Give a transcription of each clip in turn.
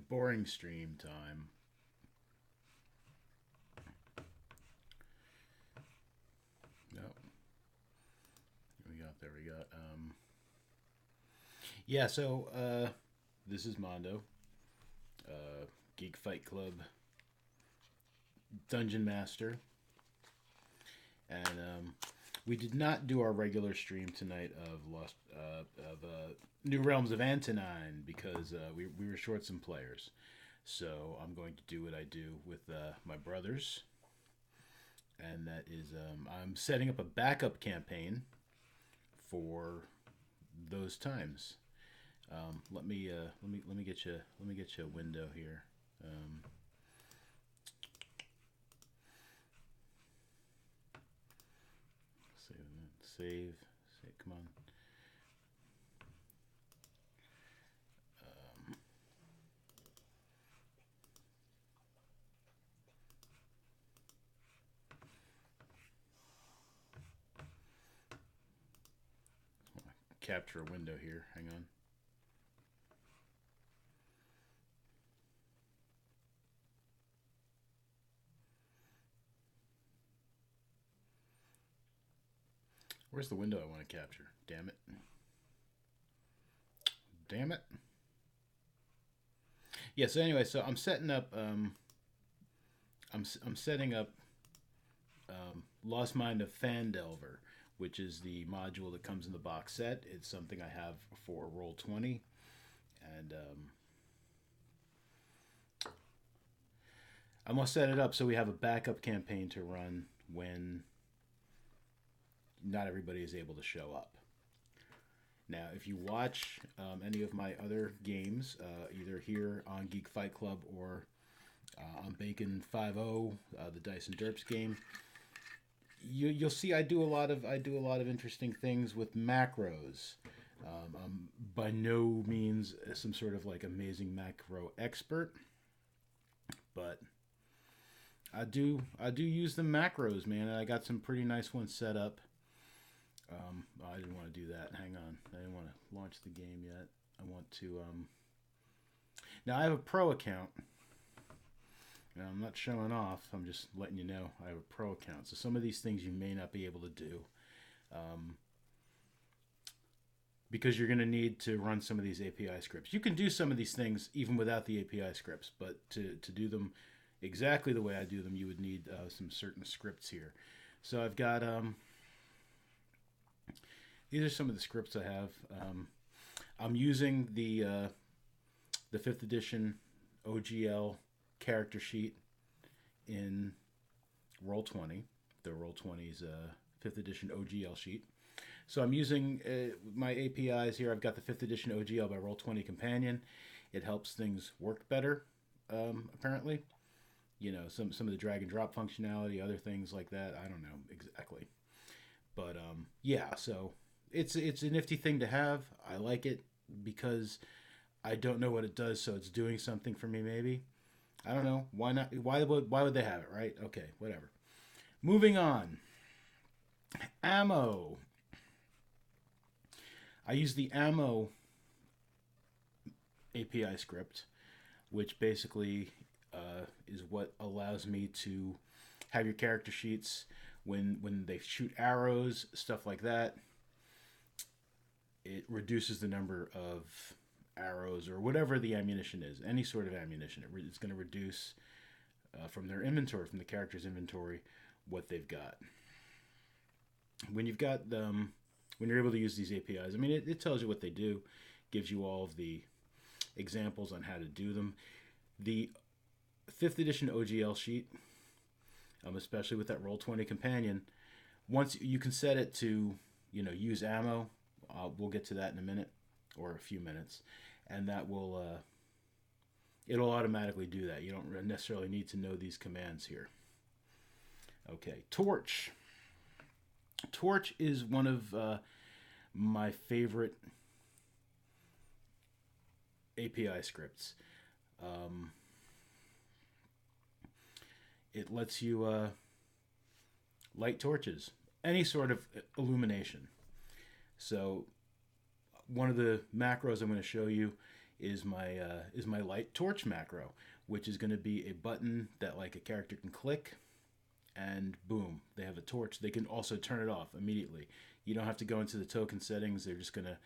boring stream time. No, there we got. Yeah, so this is Mondo, Geek Fight Club Dungeon Master, and we did not do our regular stream tonight of New Realms of Antonine because we were short some players. So I'm going to do what I do with my brothers, and that is I'm setting up a backup campaign for those times. Let me get you a window here. Save. Come on. Capture a window here. Hang on. Where's the window I want to capture? Damn it. Damn it. Yeah, so anyway, so I'm setting up I'm setting up Lost Mind of Phandelver, which is the module that comes in the box set. It's something I have for Roll20, and I'm going to set it up so we have a backup campaign to run when not everybody is able to show up. Now, if you watch any of my other games, either here on Geek Fight Club or on Bacon 5.0, the Dice and Derps game, you'll see I do a lot of interesting things with macros. I'm by no means some sort of like amazing macro expert, but I do use the macros, man. I got some pretty nice ones set up. I didn't want to do that. Hang on, I didn't want to launch the game yet. I want to. Now I have a pro account. Now, I'm not showing off. I'm just letting you know I have a pro account. So some of these things you may not be able to do, because you're going to need to run some of these API scripts. You can do some of these things even without the API scripts, but to do them exactly the way I do them, you would need some certain scripts here. So I've got these are some of the scripts I have. I'm using the 5th edition OGL character sheet in Roll20. The Roll20's 5th edition OGL sheet. So I'm using my APIs here. I've got the 5th edition OGL by Roll20 Companion. It helps things work better, apparently. You know, some of the drag and drop functionality, other things like that. I don't know exactly. But yeah, so it's a nifty thing to have. I like it because I don't know what it does, so it's doing something for me maybe. I don't know. Why not? Why would they have it, right? Okay, whatever. Moving on. Ammo. I use the ammo API script, which basically is what allows me to have your character sheets when they shoot arrows, stuff like that. It reduces the number of arrows or whatever the ammunition is, any sort of ammunition. It's going to reduce from their inventory, from the character's inventory, what they've got. When you've got when you're able to use these APIs, I mean, it tells you what they do, gives you all of the examples on how to do them. The 5th edition OGL sheet, especially with that Roll20 Companion, once you can set it to, use ammo. We'll get to that in a minute or a few minutes, and that will it'll automatically do that. You don't necessarily need to know these commands here. Okay, torch. Torch is one of my favorite API scripts. It lets you light torches, any sort of illumination. So one of the macros I'm going to show you is my light torch macro, which is going to be a button that like a character can click, and boom, they have a torch. They can also turn it off immediately. You don't have to go into the token settings. They're just gonna,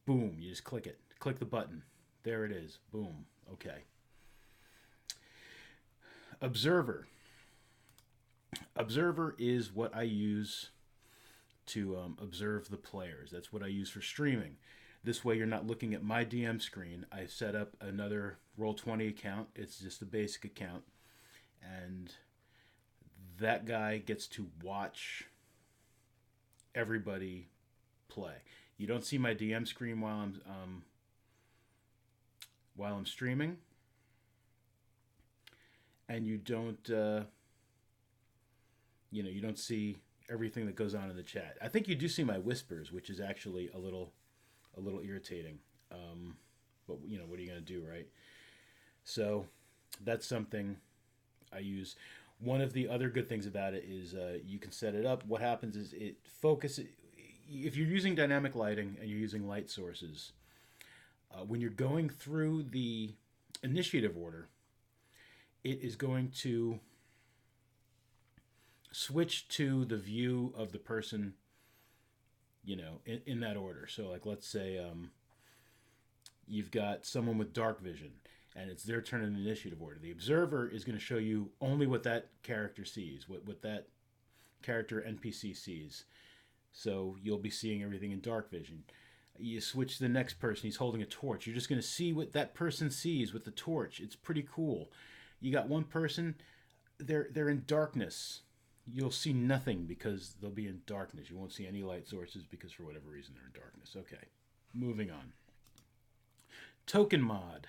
boom, you just click it. Click the button. There it is. Boom. Okay. Observer. Observer is what I use to observe the players. That's what I use for streaming. This way you're not looking at my DM screen. I set up another Roll20 account. It's just a basic account. And that guy gets to watch everybody play. You don't see my DM screen while I'm streaming, and you don't you don't see everything that goes on in the chat. I think you do see my whispers, which is actually a little irritating. But what are you going to do, right? So that's something I use. One of the other good things about it is you can set it up. What happens is it focuses. If you're using dynamic lighting and you're using light sources, when you're going through the initiative order, it is going to switch to the view of the person, in that order. So like, let's say you've got someone with dark vision and it's their turn in the initiative order. The observer is going to show you only what that character sees, what that character NPC sees. So you'll be seeing everything in dark vision. You switch to the next person, he's holding a torch. You're just going to see what that person sees with the torch. It's pretty cool. You got one person, they're in darkness. You'll see nothing because they'll be in darkness. You won't see any light sources because for whatever reason they're in darkness. Okay, moving on. Token mod.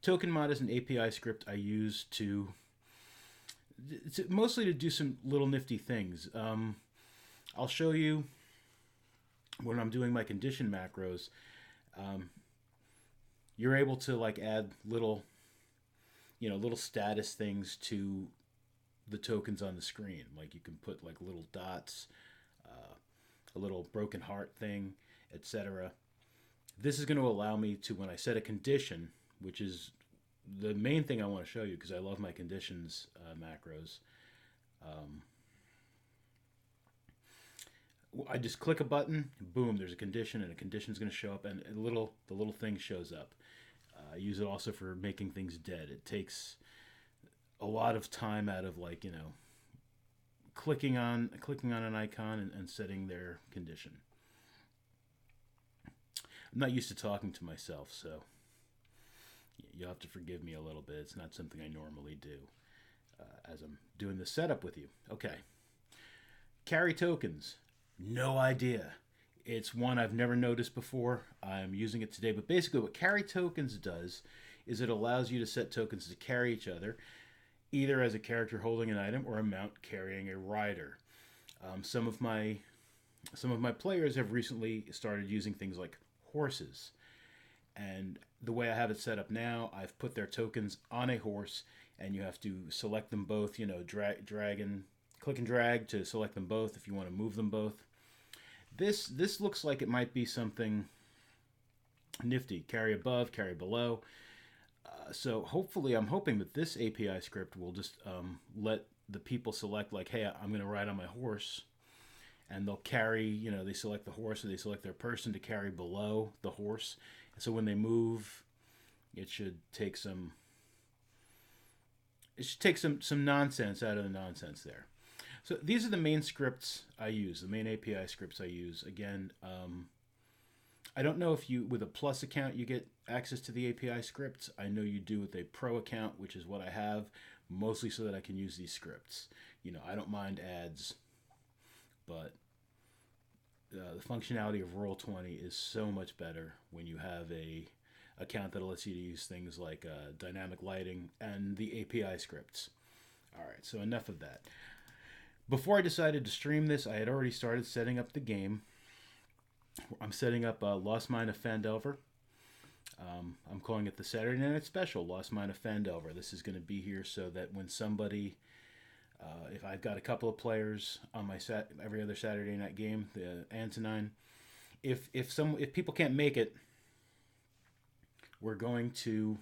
Token mod is an API script I use mostly to do some little nifty things. I'll show you when I'm doing my condition macros. You're able to like add little status things to the tokens on the screen. Like you can put like little dots, a little broken heart thing, etc. This is going to allow me to, when I set a condition, which is the main thing I want to show you because I love my conditions macros. I just click a button, boom, there's a condition, and a condition is going to show up, and the little thing shows up. I use it also for making things dead. It takes a lot of time out of clicking on an icon and setting their condition. I'm not used to talking to myself, so you'll have to forgive me a little bit. It's not something I normally do as I'm doing the setup with you. Okay. Carry tokens. No idea. It's one I've never noticed before. I'm using it today. But basically what carry tokens does is it allows you to set tokens to carry each other, either as a character holding an item or a mount carrying a rider. Some of my players have recently started using things like horses. And the way I have it set up now, I've put their tokens on a horse, and you have to select them both, click and drag to select them both if you want to move them both. This looks like it might be something nifty. Carry above, carry below. So hopefully, I'm hoping that this API script will just let the people select, like, hey, I'm going to ride on my horse. And they'll carry, they select the horse or they select their person to carry below the horse. So when they move, it should take some nonsense out of the nonsense there. So these are the main scripts I use, the main API scripts I use. Again, I don't know if with a Plus account, you get access to the API scripts. I know you do with a Pro account, which is what I have, mostly so that I can use these scripts. I don't mind ads, but the functionality of Roll20 is so much better when you have a account that lets you use things like dynamic lighting and the API scripts. All right, so enough of that. Before I decided to stream this, I had already started setting up the game. I'm setting up Lost Mine of Phandelver. I'm calling it the Saturday Night Special, Lost Mine of Phandelver. This is going to be here so that when somebody, if I've got a couple of players on my every other Saturday night game, the Antonine, if people can't make it, we're going to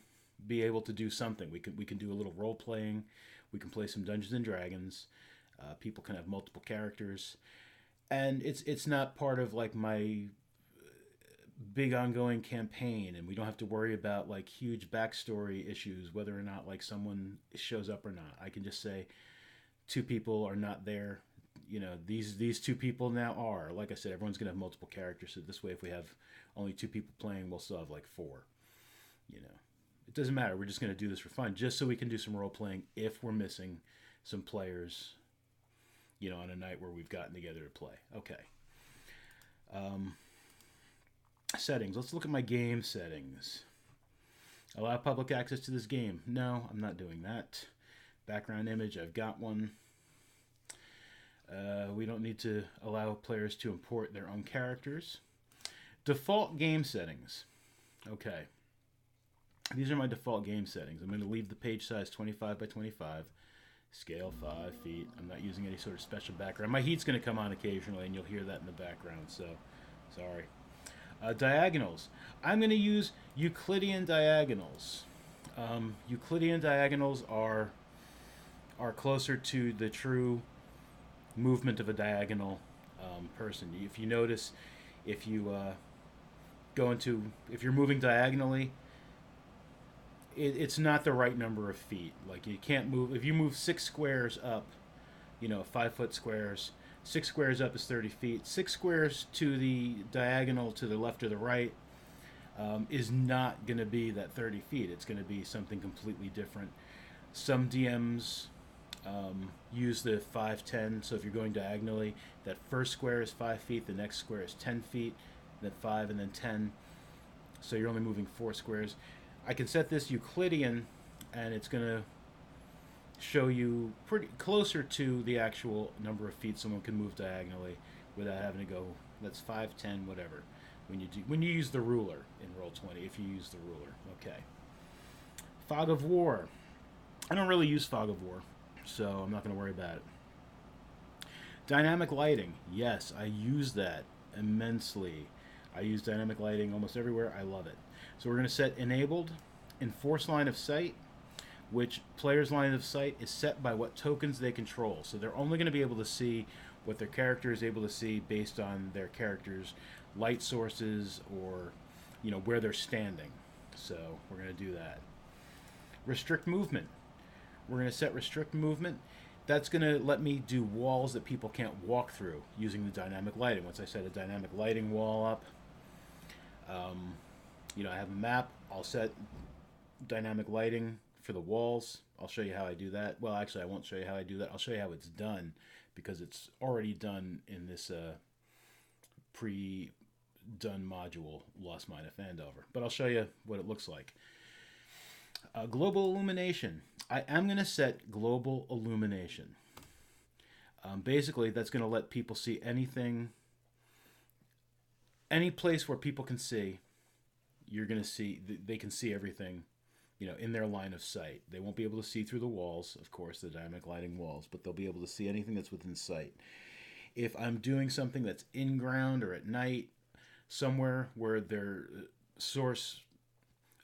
be able to do something. We can do a little role playing. We can play some Dungeons and Dragons. People can have multiple characters, and it's not part of like my big ongoing campaign, and we don't have to worry about like huge backstory issues, whether or not like someone shows up or not. I can just say two people are not there. You know, these two people now are. Like I said, everyone's gonna have multiple characters, so this way if we have only two people playing, we'll still have like four. You know, it doesn't matter. We're just gonna do this for fun, just so we can do some role playing if we're missing some players, you know, on a night where we've gotten together to play. Okay. Settings. Let's look at my game settings. Allow public access to this game. No, I'm not doing that. Background image, I've got one. We don't need to allow players to import their own characters. Default game settings. Okay. These are my default game settings. I'm going to leave the page size 25 by 25. Scale 5 feet. I'm not using any sort of special background. My heat's going to come on occasionally, and you'll hear that in the background, so sorry. Diagonals. I'm going to use Euclidean diagonals. Euclidean diagonals are closer to the true movement of a diagonal person. If you notice, if you if you're moving diagonally, it's not the right number of feet. Like you can't move if you move 6 squares up, you know, 5-foot squares. 6 squares up is 30 feet. 6 squares to the diagonal to the left or the right is not going to be that 30 feet. It's going to be something completely different. Some DMs use the 5-10. So if you're going diagonally, that first square is 5 feet, the next square is 10 feet, then 5, and then 10. So you're only moving 4 squares. I can set this Euclidean, and it's going to show you pretty closer to the actual number of feet someone can move diagonally without having to go. That's 5, 10, whatever. When you use the ruler in Roll20, if you use the ruler, okay. Fog of War. I don't really use Fog of War, so I'm not going to worry about it. Dynamic lighting. Yes, I use that immensely. I use dynamic lighting almost everywhere. I love it. So we're going to set enabled, enforce line of sight, which players' line of sight is set by what tokens they control. So they're only going to be able to see what their character is able to see based on their character's light sources or, you know, where they're standing. So we're going to do that. Restrict movement. We're going to set restrict movement. That's going to let me do walls that people can't walk through using the dynamic lighting. Once I set a dynamic lighting wall up, you know, I have a map. I'll set dynamic lighting for the walls. I'll show you how I do that. Well, actually, I won't show you how I do that. I'll show you how it's done because it's already done in this pre-done module, Lost Mine of Phandelver. But I'll show you what it looks like. Global illumination. I am going to set global illumination. Basically, that's going to let people see anything, any place where people can see. You're going to see, they can see everything, you know, in their line of sight. They won't be able to see through the walls, of course, the dynamic lighting walls, but they'll be able to see anything that's within sight. If I'm doing something that's in ground or at night, somewhere where their source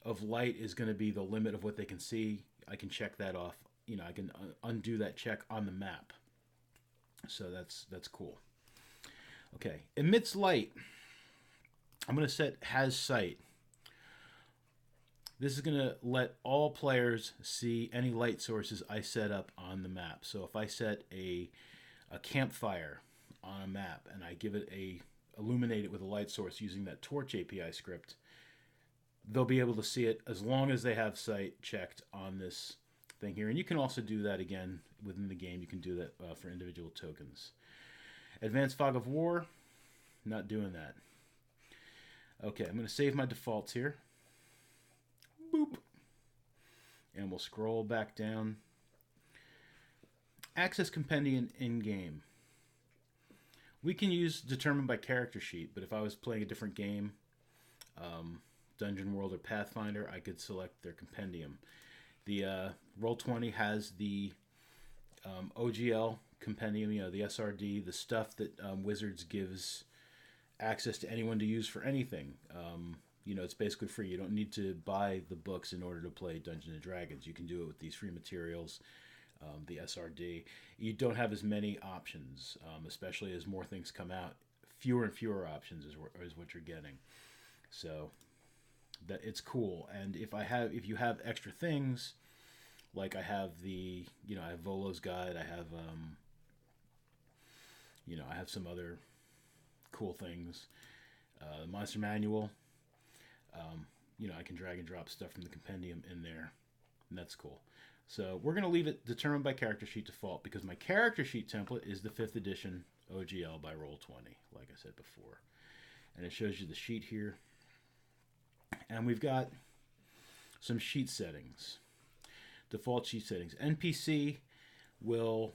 of light is going to be the limit of what they can see, I can check that off. You know, I can undo that check on the map. So that's cool. Okay, emits light. I'm going to set has sight. This is going to let all players see any light sources I set up on the map. So if I set a campfire on a map and I give it illuminate it with a light source using that torch API script, they'll be able to see it as long as they have sight checked on this thing here. And you can also do that again within the game. You can do that for individual tokens. Advanced Fog of War, not doing that. Okay, I'm going to save my defaults here. Boop. And we'll scroll back down. Access Compendium in-game. We can use determined by character sheet, but if I was playing a different game, Dungeon World or Pathfinder, I could select their compendium. The Roll20 has the OGL compendium, you know, the SRD, the stuff that Wizards gives access to anyone to use for anything. it's basically free. You don't need to buy the books in order to play Dungeons and Dragons. You can do it with these free materials, the SRD. You don't have as many options, especially as more things come out. Fewer and fewer options is what you're getting. So that it's cool. And if you have extra things, like I have I have Volo's guide. I have some other cool things. Monster manual. I can drag and drop stuff from the compendium in there, and that's cool. So we're going to leave it determined by character sheet default because my character sheet template is the 5th edition OGL by Roll20, like I said before. And it shows you the sheet here. And we've got some sheet settings, default sheet settings. NPC will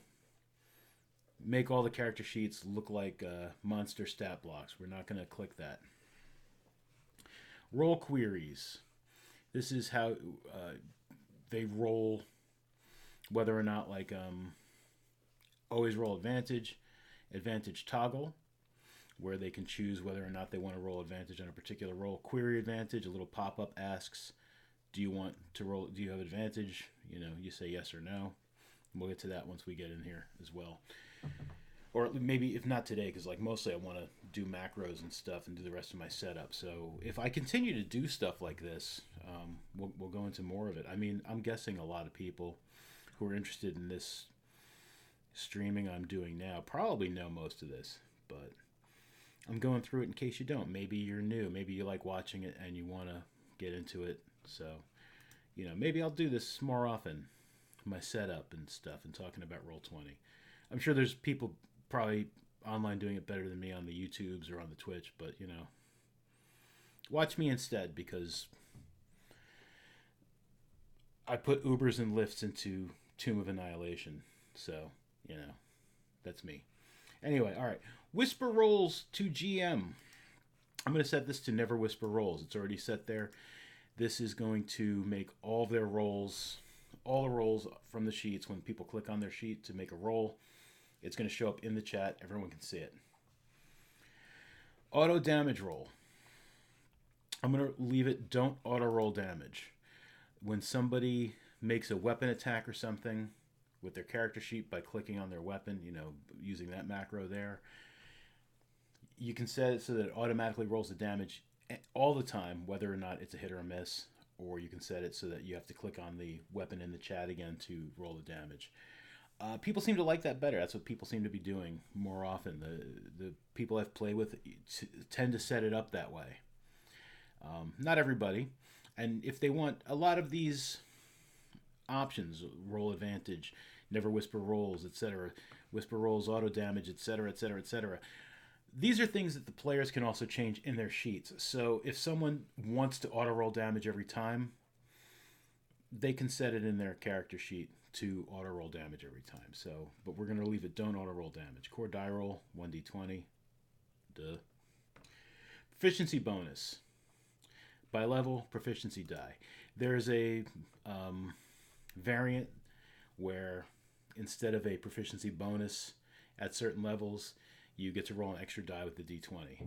make all the character sheets look like monster stat blocks. We're not going to click that. Roll queries. This is how they roll, whether or not, like, always roll advantage toggle, where they can choose whether or not they want to roll advantage on a particular roll. Query advantage, a little pop-up asks, do you want to roll, do you have advantage? You say yes or no. We'll get to that once we get in here as well. Or maybe if not today, because like mostly I want to do macros and stuff and do the rest of my setup. So if I continue to do stuff like this, we'll go into more of it. I mean, I'm guessing a lot of people who are interested in this streaming I'm doing now probably know most of this, but I'm going through it in case you don't. Maybe you're new. Maybe you like watching it and you want to get into it. So, maybe I'll do this more often, my setup and stuff, and talking about Roll20. I'm sure there's people probably online doing it better than me on the YouTubes or on the Twitch, but, watch me instead because I put Ubers and Lyfts into Tomb of Annihilation. So, that's me. Anyway, all right. Whisper rolls to GM. I'm going to set this to never whisper rolls. It's already set there. This is going to make all the rolls from the sheets. When people click on their sheet to make a roll, it's going to show up in the chat. Everyone can see it. Auto damage roll. I'm going to leave it don't auto roll damage. When somebody makes a weapon attack or something with their character sheet by clicking on their weapon, using that macro there, you can set it so that it automatically rolls the damage all the time, whether or not it's a hit or a miss, or you can set it so that you have to click on the weapon in the chat again to roll the damage. People seem to like that better. That's what people seem to be doing more often. The people I've played with tend to set it up that way. Not everybody. And if they want a lot of these options, roll advantage, never whisper rolls, etc., whisper rolls, auto damage, etc., etc., etc., these are things that the players can also change in their sheets. So if someone wants to auto roll damage every time, they can set it in their character sheet to auto roll damage every time. So, but we're going to leave it don't auto roll damage. Core die roll 1d20. Duh. Proficiency bonus. By level, proficiency die. There's a variant where instead of a proficiency bonus at certain levels, you get to roll an extra die with the d20.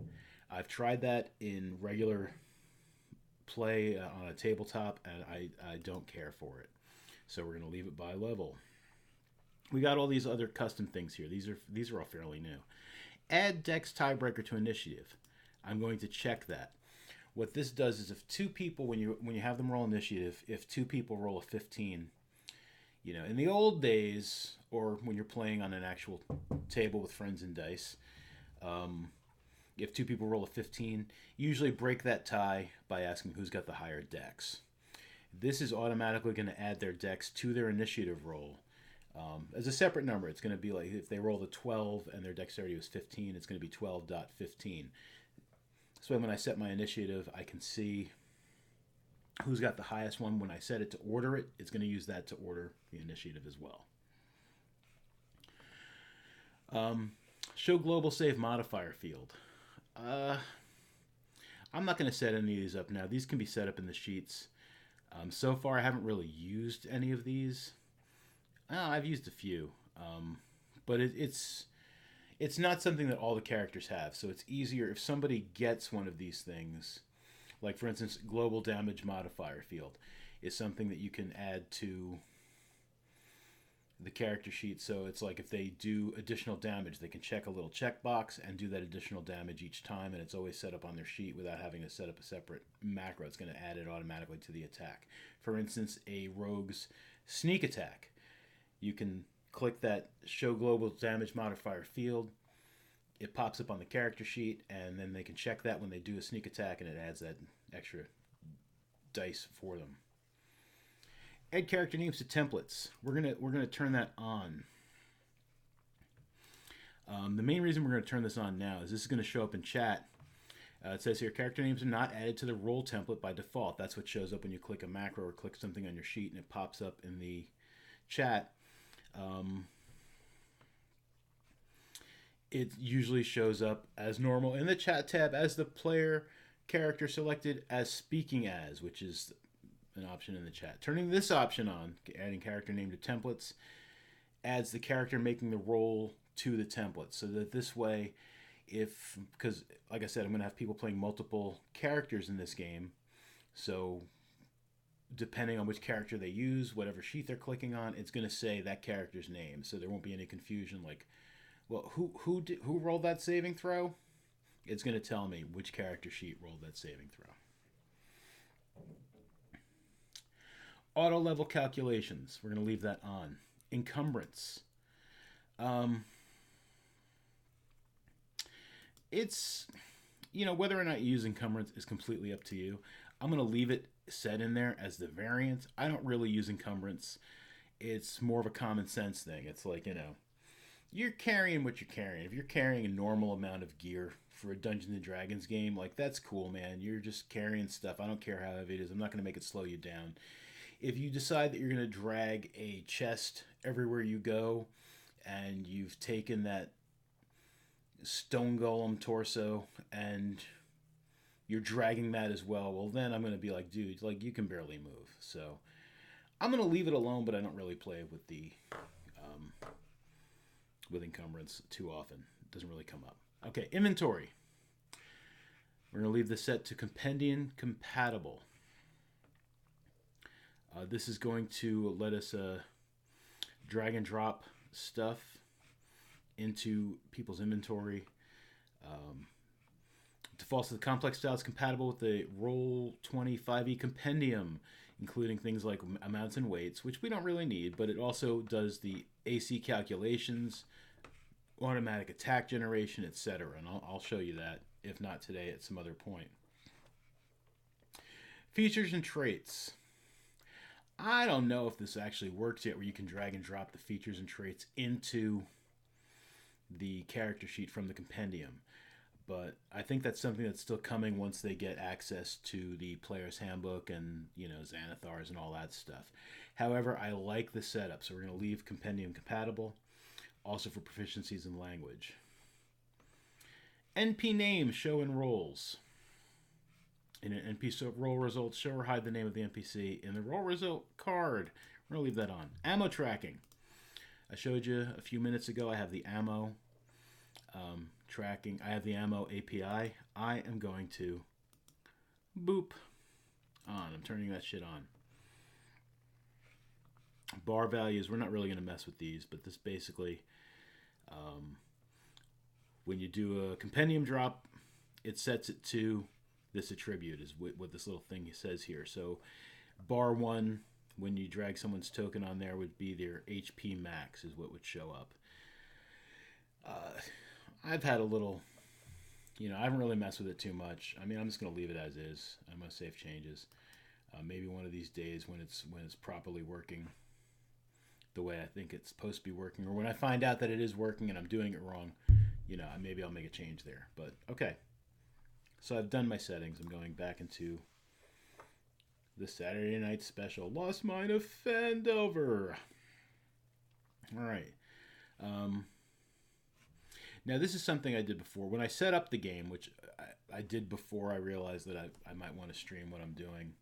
I've tried that in regular play on a tabletop, and I don't care for it. So we're going to leave it by level. We got all these other custom things here. These are all fairly new. Add Dex tiebreaker to initiative. I'm going to check that. What this does is if two people, when you have them roll initiative, if two people roll a 15, in the old days, or when you're playing on an actual table with friends and dice, if two people roll a 15, usually break that tie by asking who's got the higher dex. This is automatically going to add their dex to their initiative roll. As a separate number, it's going to be like if they rolled a 12 and their dexterity was 15, it's going to be 12.15. So when I set my initiative, I can see who's got the highest one. When I set it to order it, it's going to use that to order the initiative as well. Show global save modifier field. I'm not going to set any of these up now. These can be set up in the sheets. So far, I haven't really used any of these. I've used a few, but it's not something that all the characters have. So it's easier if somebody gets one of these things. Like, for instance, global damage modifier field is something that you can add to the character sheet. So it's like if they do additional damage, they can check a little checkbox and do that additional damage each time, and it's always set up on their sheet without having to set up a separate macro. It's going to add it automatically to the attack. For instance, a rogue's sneak attack. You can click that show global damage modifier field. It pops up on the character sheet, and then they can check that when they do a sneak attack, and it adds that extra dice for them. Add character names to templates. We're gonna turn that on. The main reason we're going to turn this on now is this is going to show up in chat. It says here, character names are not added to the roll template by default. That's what shows up when you click a macro or click something on your sheet, and it pops up in the chat. It usually shows up as normal in the chat tab as the player character selected as speaking as, which is an option in the chat. Turning this option on, adding character name to templates, adds the character making the roll to the template, so that this way, because like I said, I'm going to have people playing multiple characters in this game, so depending on which character they use, whatever sheet they're clicking on, it's going to say that character's name, so there won't be any confusion like, well, who rolled that saving throw? It's going to tell me which character sheet rolled that saving throw. Auto level calculations. We're going to leave that on. Encumbrance. It's, whether or not you use encumbrance is completely up to you. I'm going to leave it set in there as the variant. I don't really use encumbrance. It's more of a common sense thing. It's like, you're carrying what you're carrying. If you're carrying a normal amount of gear for a Dungeons & Dragons game, like, that's cool, man. You're just carrying stuff. I don't care how heavy it is. I'm not going to make it slow you down. If you decide that you're going to drag a chest everywhere you go, and you've taken that stone golem torso and you're dragging that as well, well, then I'm going to be like, dude, like, you can barely move. So I'm going to leave it alone, but I don't really play with the with encumbrance too often. It doesn't really come up. Okay, inventory. We're going to leave this set to Compendium compatible. This is going to let us drag and drop stuff into people's inventory. Defaults to the complex style is compatible with the Roll20 5e Compendium, including things like amounts and weights, which we don't really need, but it also does the AC calculations, automatic attack generation, etc. And I'll show you that, if not today, at some other point. Features and traits. I don't know if this actually works yet, where you can drag and drop the features and traits into the character sheet from the compendium. But I think that's something that's still coming once they get access to the player's handbook and, Xanathars and all that stuff. However, I like the setup, so we're going to leave compendium compatible, also for proficiencies in language. NP names show in rolls. In an NPC roll result, show or hide the name of the NPC in the roll result card. We're going to leave that on. Ammo tracking. I showed you a few minutes ago. I have the ammo tracking. I have the ammo API. I am going to boop on. I'm turning that shit on. Bar values. We're not really going to mess with these, but this basically, when you do a compendium drop, it sets it to this attribute, is what this little thing says here. So bar 1, when you drag someone's token on there, would be their HP max is what would show up. I've had a little, I haven't really messed with it too much. I mean, I'm just going to leave it as is. I'm going to save changes. Maybe one of these days when it's properly working the way I think it's supposed to be working, or when I find out that it is working and I'm doing it wrong, maybe I'll make a change there. But okay. So I've done my settings. I'm going back into the Saturday night special. Lost Mine of Phandelver. All right. Now this is something I did before. When I set up the game, which I did before I realized that I might want to stream what I'm doing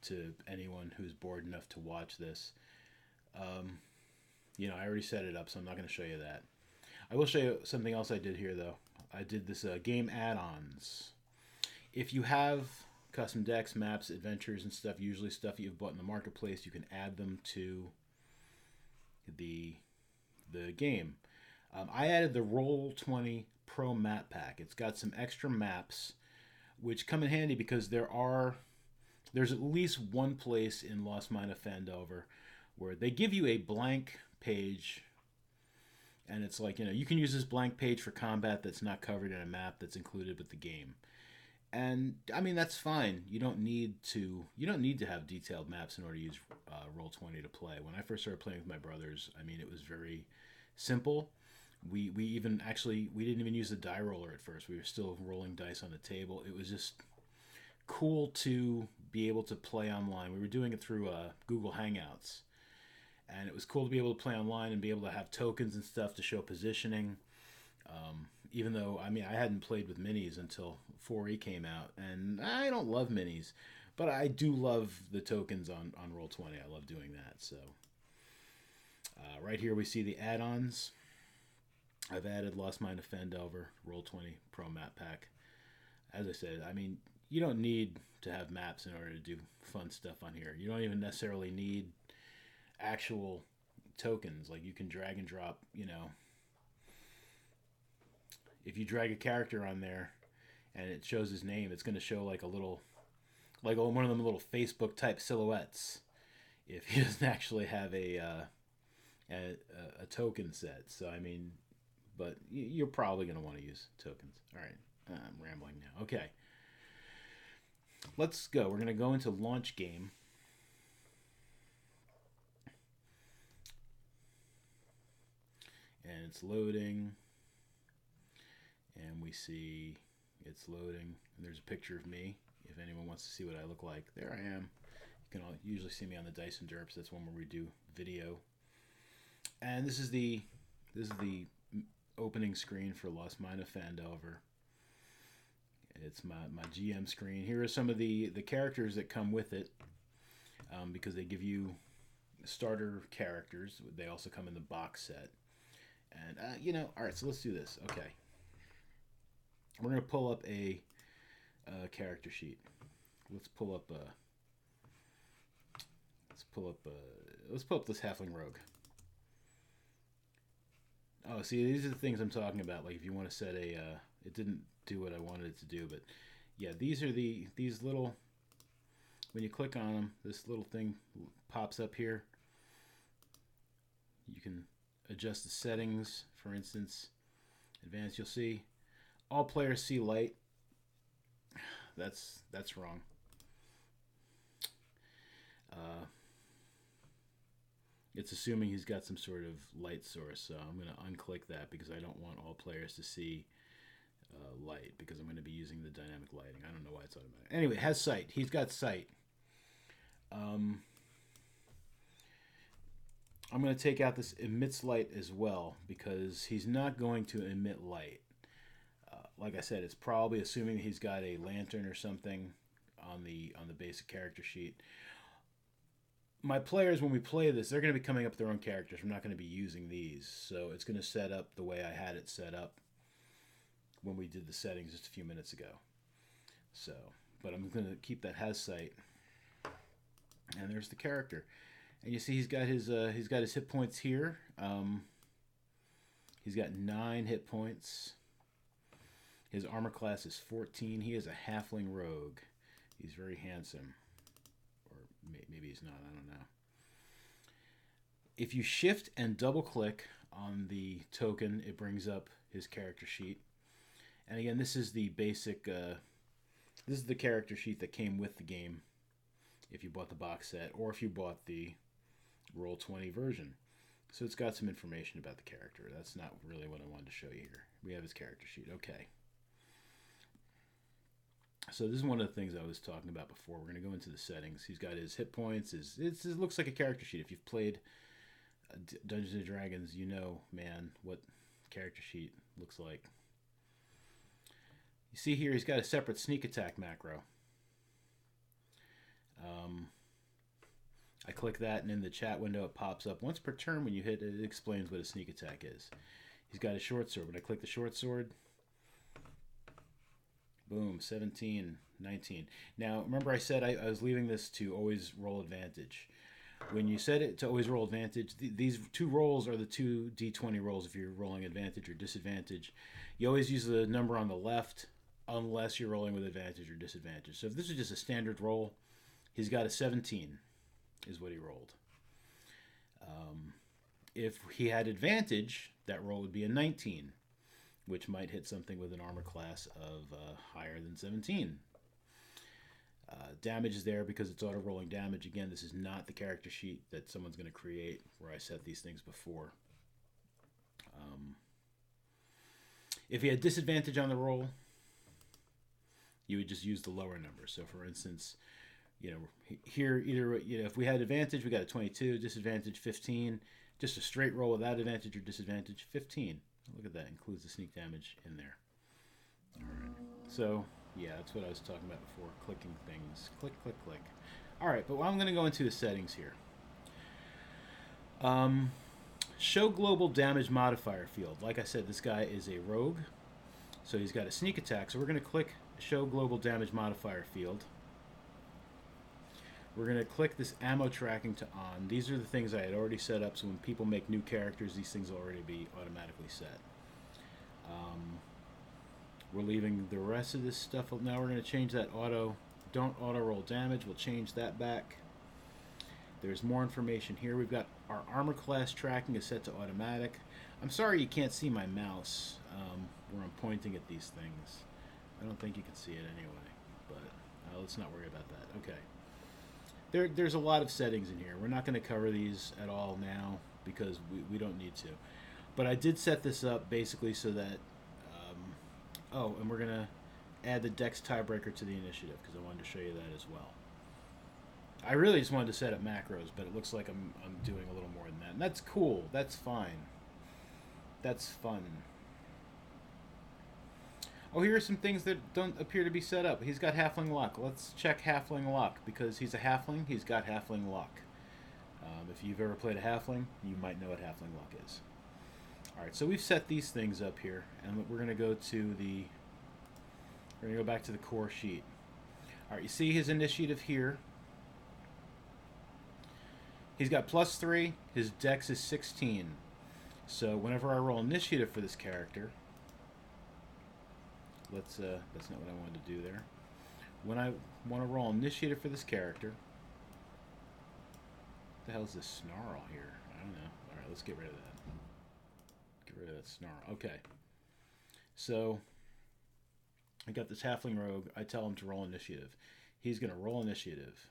to anyone who's bored enough to watch this. I already set it up, so I'm not going to show you that. I will show you something else I did here, though. I did this game add-ons. If you have custom decks, maps, adventures, and stuff. Usually stuff you've bought in the marketplace. You can add them to the game. I added the Roll20 Pro Map Pack. It's got some extra maps, which come in handy because there's at least one place in Lost Mine of Phandelver where they give you a blank page, and it's like, you can use this blank page for combat that's not covered in a map that's included with the game. And I mean, that's fine. You don't need to have detailed maps in order to use Roll20 to play. When I first started playing with my brothers, I mean, it was very simple. We didn't even use the die roller at first. We were still rolling dice on the table. It was just cool to be able to play online. We were doing it through Google Hangouts, and it was cool to be able to play online and be able to have tokens and stuff to show positioning. Even though, I mean, I hadn't played with minis until 4E came out, and I don't love minis, but I do love the tokens on Roll20. I love doing that. So right here we see the add-ons. I've added Lost Mine of Phandelver, Roll20 Pro Map Pack. As I said, I mean, you don't need to have maps in order to do fun stuff on here. You don't even necessarily need actual tokens. Like, you can drag and drop, if you drag a character on there and it shows his name, it's going to show like one of them little Facebook type silhouettes if he doesn't actually have a token set. So, I mean, but you're probably going to want to use tokens. All right, I'm rambling now. Okay, let's go. We're going to go into launch game. And it's loading. And we see it's loading. And there's a picture of me. If anyone wants to see what I look like, there I am. You can usually see me on the Dice and Derps. That's one where we do video. And this is the opening screen for Lost Mine of Phandelver. It's my GM screen. Here are some of the characters that come with it, because they give you starter characters. They also come in the box set. And, all right, so let's do this. Okay. We're going to pull up a character sheet. Let's pull up this Halfling Rogue. Oh, see, these are the things I'm talking about. Like, if you want to set it didn't do what I wanted it to do, but yeah, these are these little, when you click on them, this little thing pops up here. You can adjust the settings. For instance, advanced, you'll see all players see light. That's wrong. It's assuming he's got some sort of light source, so I'm going to unclick that because I don't want all players to see light, because I'm going to be using the dynamic lighting. I don't know why it's automatic. Anyway, has sight. He's got sight. I'm going to take out this emits light as well, because he's not going to emit light. Like I said, it's probably assuming he's got a lantern or something on the basic character sheet. My players, when we play this, they're going to be coming up with their own characters. We're not going to be using these, so it's going to set up the way I had it set up when we did the settings just a few minutes ago. So, but I'm going to keep that has sight. And there's the character, and you see he's got his hit points here. He's got 9 hit points. His armor class is 14. He is a halfling rogue. He's very handsome. Or maybe he's not. I don't know. If you shift and double click on the token, it brings up his character sheet. And again, this is the basic, this is the character sheet that came with the game if you bought the box set, or if you bought the Roll20 version. So it's got some information about the character. That's not really what I wanted to show you here. We have his character sheet. Okay. So this is one of the things I was talking about before. We're going to go into the settings. He's got his hit points. It looks like a character sheet. If you've played Dungeons & Dragons, you know, man, what character sheet looks like. You see here, he's got a separate sneak attack macro. I click that, and in the chat window, it pops up. Once per turn, when you hit it, it explains what a sneak attack is. He's got a short sword. When I click the short sword, Boom, 17, 19. Now, remember I said I was leaving this to always roll advantage. When you set it to always roll advantage, these two rolls are the two d20 rolls if you're rolling advantage or disadvantage. You always use the number on the left unless you're rolling with advantage or disadvantage. So if this is just a standard roll, he's got a 17 is what he rolled. If he had advantage, that roll would be a 19, which might hit something with an armor class of higher than 17. Damage is there because it's auto-rolling damage. Again, this is not the character sheet that someone's going to create where I set these things before. If you had disadvantage on the roll, you would just use the lower number. So, for instance, here either if we had advantage, we got a 22, disadvantage 15, just a straight roll without advantage or disadvantage 15. Look at that, includes the sneak damage in there. All right, so yeah, that's what I was talking about before, clicking things. Click, click, click. All right, but I'm going to go into the settings here. Show global damage modifier field. Like I said, this guy is a rogue, so he's got a sneak attack. So we're going to click show global damage modifier field. We're going to click this ammo tracking to on. These are the things I had already set up, so when people make new characters, these things will already be automatically set. We're leaving the rest of this stuff. Now we're going to change that don't auto roll damage. We'll change that back. There's more information here. We've got our armor class tracking is set to automatic. I'm sorry you can't see my mouse where I'm pointing at these things. I don't think you can see it anyway, but let's not worry about that. Okay. There's a lot of settings in here. We're not going to cover these at all now because we don't need to. But I did set this up basically so that and we're going to add the Dex tiebreaker to the initiative because I wanted to show you that as well. I really just wanted to set up macros, but it looks like I'm doing a little more than that. And that's cool. That's fine. That's fun. Oh, here are some things that don't appear to be set up. He's got Halfling Luck. Let's check Halfling Luck because he's a Halfling. He's got Halfling Luck. If you've ever played a Halfling, you might know what Halfling Luck is. Alright, so we've set these things up here, and we're going to go back to the core sheet. Alright, you see his initiative here. He's got +3. His dex is 16. So whenever I roll initiative for this character, that's not what I wanted to do there. When I want to roll initiative for this character, what the hell is this snarl here? I don't know. Alright, let's get rid of that. Get rid of that snarl. Okay. So I got this halfling rogue. I tell him to roll initiative. He's going to roll initiative.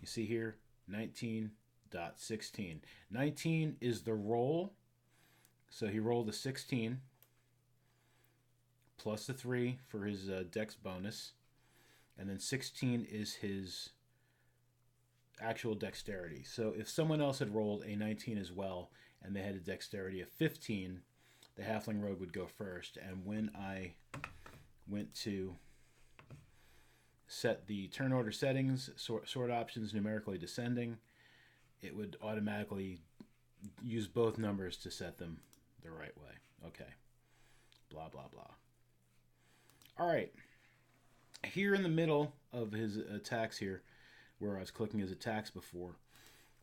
You see here, 19.16. 19 is the roll. So he rolled a 16 plus the 3 for his dex bonus. And then 16 is his actual dexterity. So if someone else had rolled a 19 as well and they had a dexterity of 15, the halfling rogue would go first. And when I went to set the turn order settings, sort options numerically descending, it would automatically use both numbers to set them the right way. Okay. Blah, blah, blah. All right. Here in the middle of his attacks here, where I was clicking his attacks before,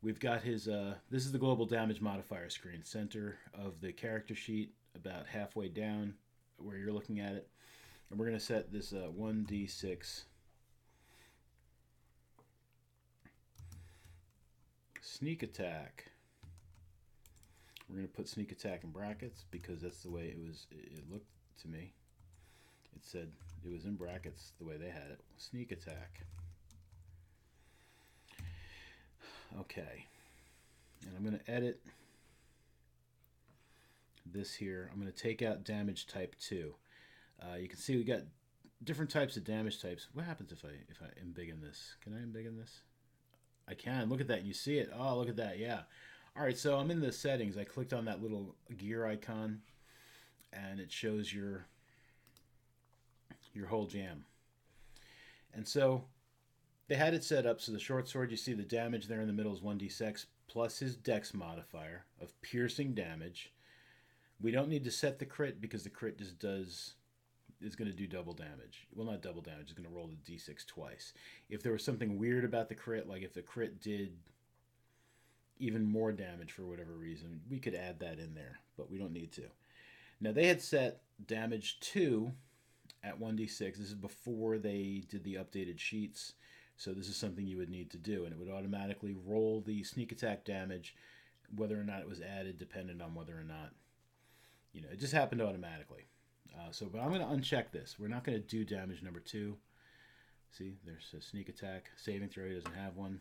we've got his, this is the global damage modifier screen, center of the character sheet, about halfway down where you're looking at it. And we're going to set this 1d6 sneak attack. We're going to put sneak attack in brackets because that's the way it looked to me. It said it was in brackets the way they had it. Sneak attack. Okay. And I'm going to edit this here. I'm going to take out damage type 2. You can see we got different types of damage types. What happens if I embiggen this? Can I embiggen this? I can. Look at that. You see it. Oh, look at that. Yeah. All right. So I'm in the settings. I clicked on that little gear icon, and it shows your whole jam. And so they had it set up so the short sword, you see the damage there in the middle is 1d6 plus his dex modifier of piercing damage. We don't need to set the crit because the crit just does is going to do double damage. Well, not double damage. It's going to roll the d6 twice. If there was something weird about the crit, like if the crit did even more damage for whatever reason, we could add that in there, but we don't need to. Now, they had set damage 2 at 1d6. This is before they did the updated sheets, so this is something you would need to do, and it would automatically roll the sneak attack damage, whether or not it was added, dependent on whether or not, it just happened automatically. But I'm going to uncheck this. We're not going to do damage number 2. See, there's a sneak attack. Saving throw, he doesn't have one.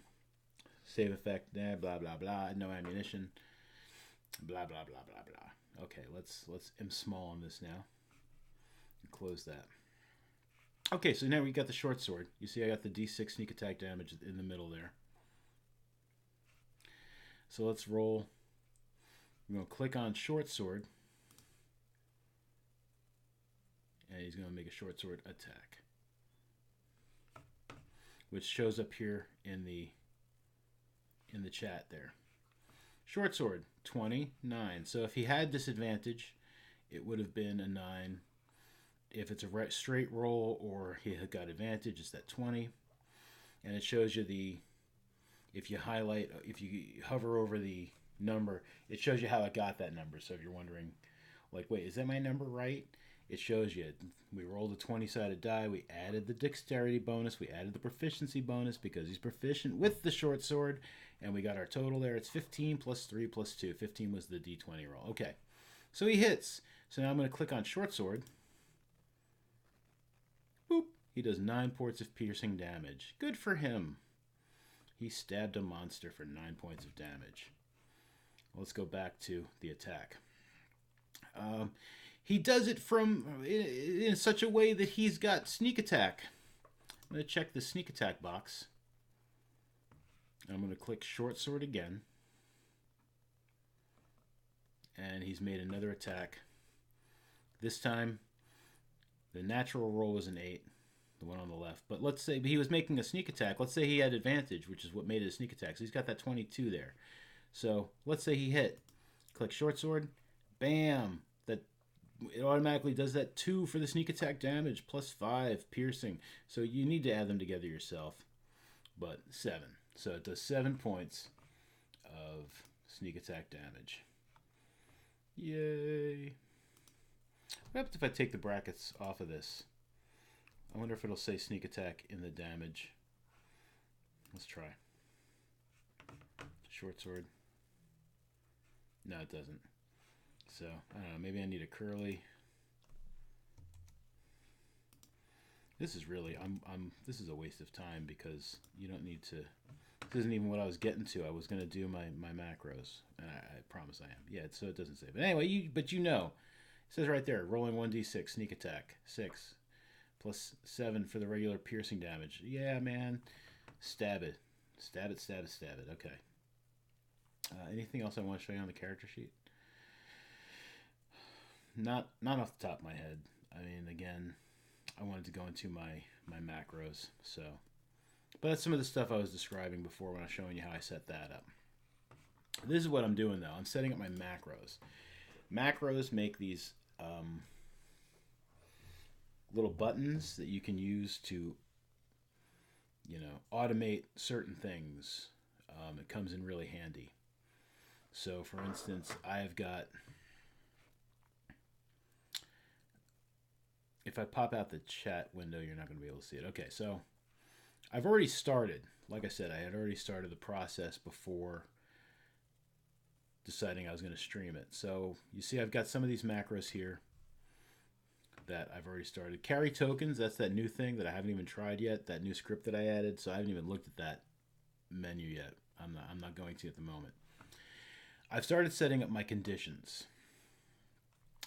Save effect, blah, blah, blah. No ammunition. Blah, blah, blah, blah, blah. Okay, let's M small on this now. And close that. Okay, so now we got the short sword. You see I got the d6 sneak attack damage in the middle there. So let's roll. We're going to click on short sword. And he's going to make a short sword attack, which shows up here in the chat there. Short sword, 29. So if he had disadvantage, it would have been a 9. If it's a straight roll or he had got advantage, it's that 20. And it shows you if you hover over the number, it shows you how it got that number. So if you're wondering, like, wait, is that my number right? It shows you we rolled a 20-sided die, we added the dexterity bonus, we added the proficiency bonus because he's proficient with the short sword, and we got our total there. It's 15 plus 3 plus 2. 15 was the d20 roll. Okay, so he hits. So now I'm going to click on short sword. Boop. He does 9 points of piercing damage. Good for him. He stabbed a monster for 9 points of damage. Let's go back to the attack. He does it in such a way that he's got sneak attack. I'm going to check the sneak attack box. I'm going to click short sword again. And he's made another attack. This time, the natural roll was an 8, the one on the left. But let's say he was making a sneak attack. Let's say he had advantage, which is what made it a sneak attack. So he's got that 22 there. So let's say he hit. Click short sword. Bam! It automatically does that 2 for the sneak attack damage, plus 5 piercing. So you need to add them together yourself. But 7. So it does 7 points of sneak attack damage. Yay. What happens if I take the brackets off of this? I wonder if it'll say sneak attack in the damage. Let's try. Short sword. No, it doesn't. So, I don't know, maybe I need a curly. This is really, this is a waste of time because you don't need to, this isn't even what I was getting to. I was going to do my macros, and I promise I am. Yeah, so it doesn't say. But anyway, it says right there, rolling 1d6, sneak attack, 6, plus 7 for the regular piercing damage. Yeah, man, stab it. Stab it, stab it, stab it. Okay. Anything else I want to show you on the character sheet? Not off the top of my head. I mean, again, I wanted to go into my macros. So, but that's some of the stuff I was describing before when I was showing you how I set that up. This is what I'm doing though. I'm setting up my macros. Macros make these little buttons that you can use to, automate certain things. It comes in really handy. So, for instance, I've got. If I pop out the chat window, you're not going to be able to see it. Okay, so I've already started. Like I said, I had already started the process before deciding I was going to stream it. So you see I've got some of these macros here that I've already started. Carry tokens, that's that new thing that I haven't even tried yet, that new script that I added. So I haven't even looked at that menu yet. I'm not going to at the moment. I've started setting up my conditions.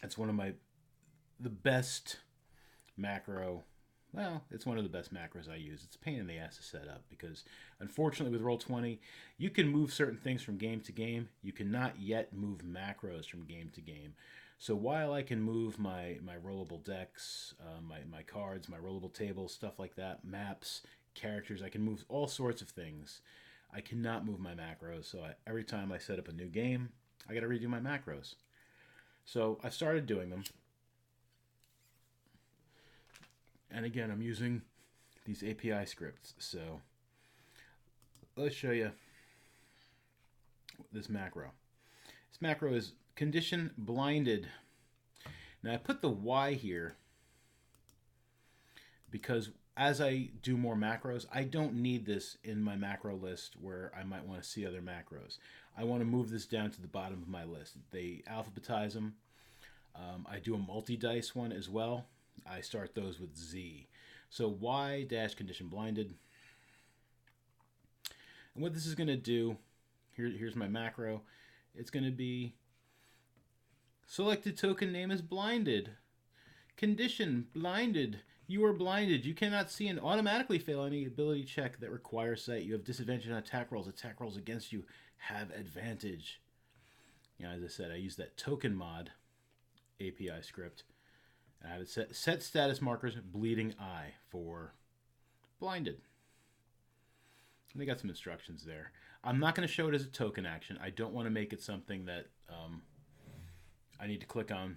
That's one of the best macro. Well, it's one of the best macros I use. It's a pain in the ass to set up because unfortunately with Roll20 you can move certain things from game to game. You cannot yet move macros from game to game. So while I can move my rollable decks, my cards, my rollable tables, stuff like that, maps, characters, I can move all sorts of things. I cannot move my macros. So every time I set up a new game, I got to redo my macros. So I started doing them. And again, I'm using these API scripts. So let's show you this macro. This macro is condition blinded. Now I put the Y here because as I do more macros, I don't need this in my macro list where I might want to see other macros. I want to move this down to the bottom of my list. They alphabetize them. I do a multi-dice one as well. I start those with Z. So Y dash condition blinded. And what this is going to do, here's my macro. It's going to be selected token name is blinded. Condition blinded. You are blinded. You cannot see and automatically fail any ability check that requires sight. You have disadvantage on attack rolls. Attack rolls against you have advantage. You know, as I said, I use that token mod API script. I have it set status markers bleeding eye for blinded. And they got some instructions there. I'm not going to show it as a token action. I don't want to make it something that I need to click on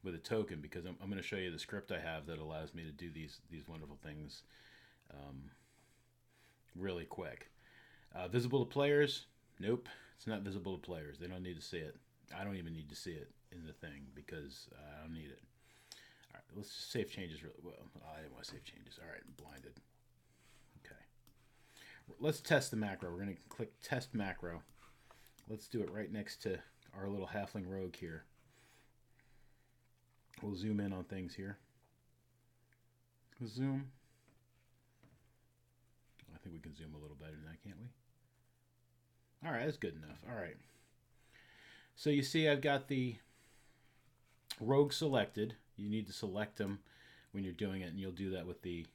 with a token, because I'm going to show you the script I have that allows me to do these wonderful things really quick. Visible to players? Nope, it's not visible to players. They don't need to see it. I don't even need to see it in the thing because I don't need it. All right, let's just save changes really well. I didn't want to save changes. All right, blinded. Okay. Let's test the macro. We're going to click test macro. Let's do it right next to our little halfling rogue here. We'll zoom in on things here. We'll zoom. I think we can zoom a little better than that, can't we? All right, that's good enough. All right. So you see I've got the rogue selected. You need to select them when you're doing it, and you'll do that with the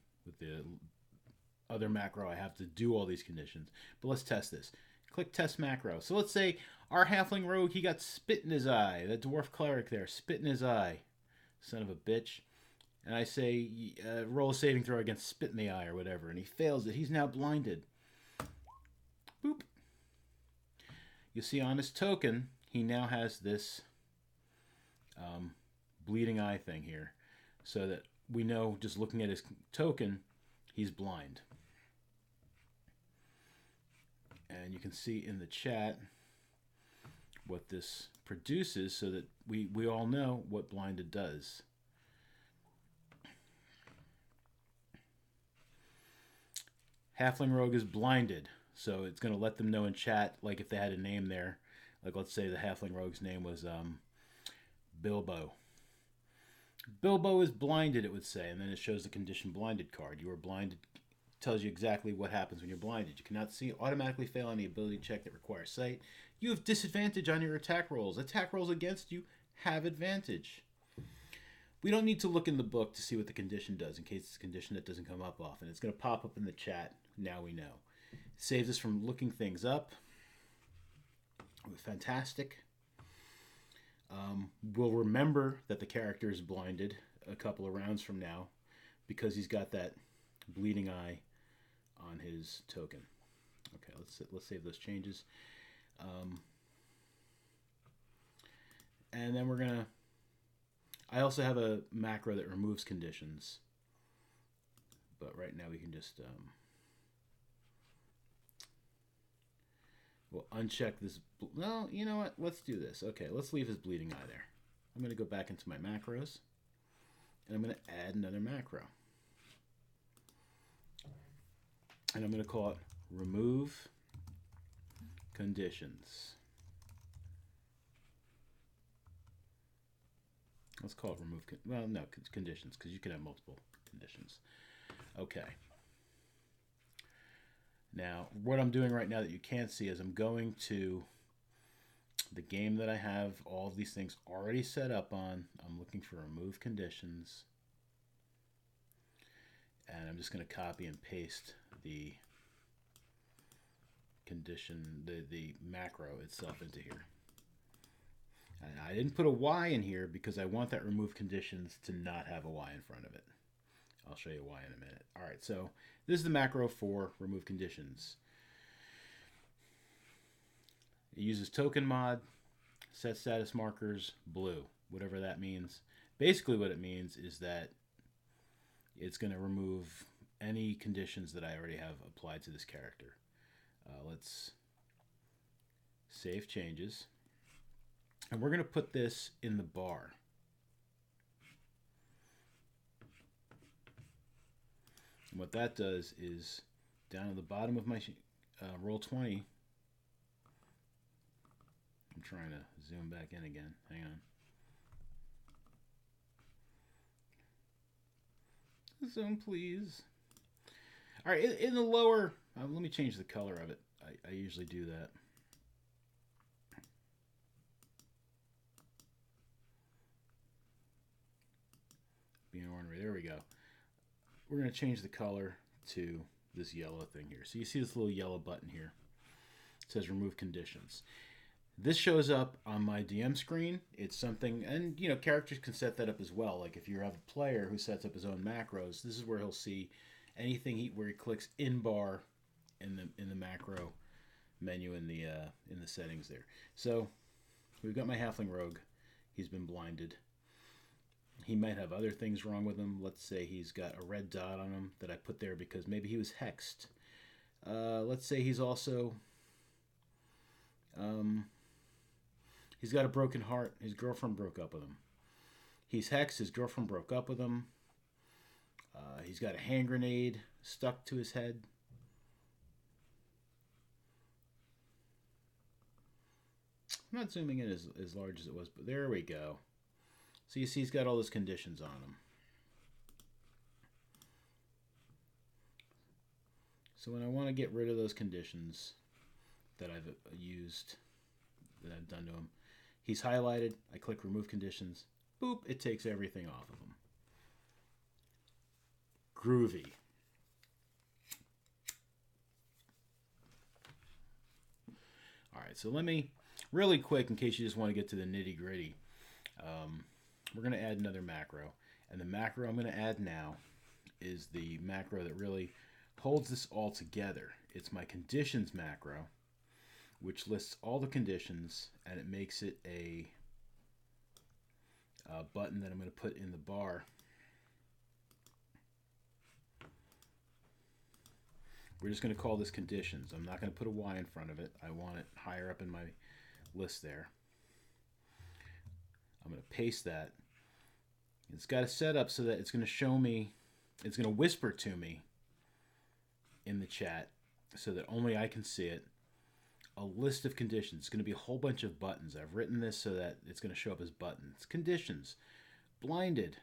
other macro. I have to do all these conditions. But let's test this. Click test macro. So let's say our halfling rogue, he got spit in his eye. That dwarf cleric there, spit in his eye. Son of a bitch. And I say, roll a saving throw against spit in the eye or whatever, and he fails it. He's now blinded. Boop. You see on his token, he now has this bleeding eye thing here, so that we know just looking at his token, he's blind. And you can see in the chat what this produces so that we all know what blinded does. Halfling rogue is blinded, so it's going to let them know in chat, like if they had a name there, like let's say the halfling rogue's name was Bilbo. Bilbo is blinded, it would say, and then it shows the condition blinded card. You are blinded. Tells you exactly what happens when you're blinded. You cannot see, automatically fail any ability check that requires sight. You have disadvantage on your attack rolls. Attack rolls against you have advantage. We don't need to look in the book to see what the condition does in case it's a condition that doesn't come up often. It's going to pop up in the chat. Now we know. It saves us from looking things up. Fantastic. We'll remember that the character is blinded a couple of rounds from now because he's got that bleeding eye on his token. Okay, let's save those changes. And then we're gonna. I also have a macro that removes conditions, but right now we can just we'll uncheck this. No, you know what? Let's do this. Okay, let's leave his bleeding eye there. I'm gonna go back into my macros, and I'm gonna add another macro. And I'm going to call it remove conditions. Let's call it remove, conditions, because you can have multiple conditions. Okay. Now, what I'm doing right now that you can't see is I'm going to the game that I have all of these things already set up on. I'm looking for remove conditions. And I'm just going to copy and paste the condition, the macro itself into here. And I didn't put a Y in here because I want that remove conditions to not have a Y in front of it. I'll show you why in a minute. All right, so this is the macro for remove conditions. It uses token mod, set status markers, blue, whatever that means. Basically what it means is that it's going to remove any conditions that I already have applied to this character. Let's save changes. And we're going to put this in the bar. And what that does is down at the bottom of my Roll20, I'm trying to zoom back in again. Hang on. Zoom, please. All right, in the lower, let me change the color of it. I usually do that. Being ornery, there we go. We're going to change the color to this yellow thing here. So you see this little yellow button here. It says remove conditions. This shows up on my DM screen. It's something, and you know, characters can set that up as well. Like if you have a player who sets up his own macros, this is where he'll see anything where he clicks in bar in the macro menu in the settings there. So we've got my halfling rogue. He's been blinded. He might have other things wrong with him. Let's say he's got a red dot on him that I put there because maybe he was hexed. Let's say he's also he's got a broken heart. His girlfriend broke up with him. He's hexed. His girlfriend broke up with him. He's got a hand grenade stuck to his head. I'm not zooming in as large as it was, but there we go. So you see he's got all those conditions on him. So when I want to get rid of those conditions that I've used, that I've done to him, he's highlighted. I click remove conditions. Boop, it takes everything off of him. Groovy. All right, so let me, really quick, in case you just want to get to the nitty gritty, we're going to add another macro. And the macro I'm going to add now is the macro that really holds this all together. It's my conditions macro, which lists all the conditions, and it makes it a button that I'm going to put in the bar. We're just going to call this conditions. I'm not going to put a Y in front of it. I want it higher up in my list there. I'm going to paste that. It's got a setup so that it's going to show me, it's going to whisper to me in the chat so that only I can see it. A list of conditions. It's going to be a whole bunch of buttons. I've written this so that it's going to show up as buttons. Conditions. Blinded.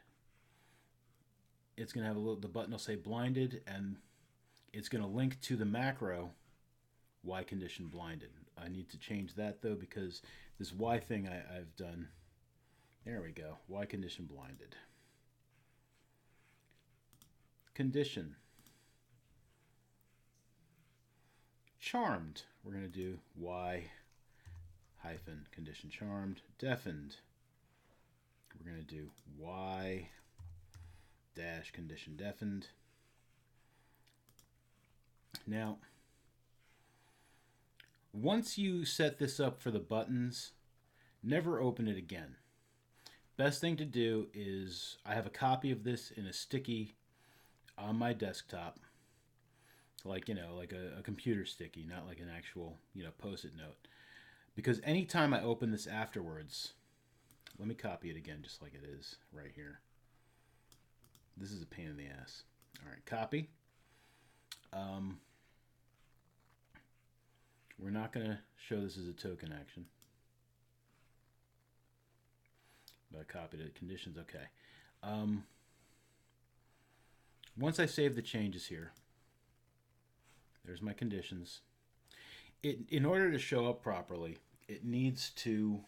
It's going to have the button will say blinded, and it's going to link to the macro Y condition blinded. I need to change that though because this Y thing I've done. There we go. Y condition blinded. Condition. Charmed. We're going to do Y hyphen condition charmed. Deafened. We're going to do Y dash condition deafened. Now, once you set this up for the buttons, never open it again. Best thing to do is, I have a copy of this in a sticky on my desktop, like, you know, like a computer sticky, not like an actual, you know, post-it note. Because anytime I open this afterwards, let me copy it again just like it is right here. This is a pain in the ass. All right, copy. We're not going to show this as a token action. But I copied it. Conditions, okay. Once I save the changes here, there's my conditions. In order to show up properly, it needs to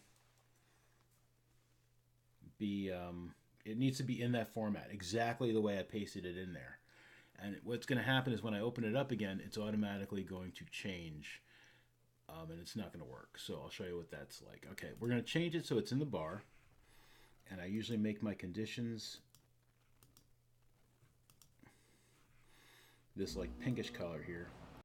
be in that format, exactly the way I pasted it in there. And what's going to happen is when I open it up again, it's automatically going to change, and it's not going to work. So I'll show you what that's like. Okay, we're going to change it so it's in the bar. And I usually make my conditions this like pinkish color here.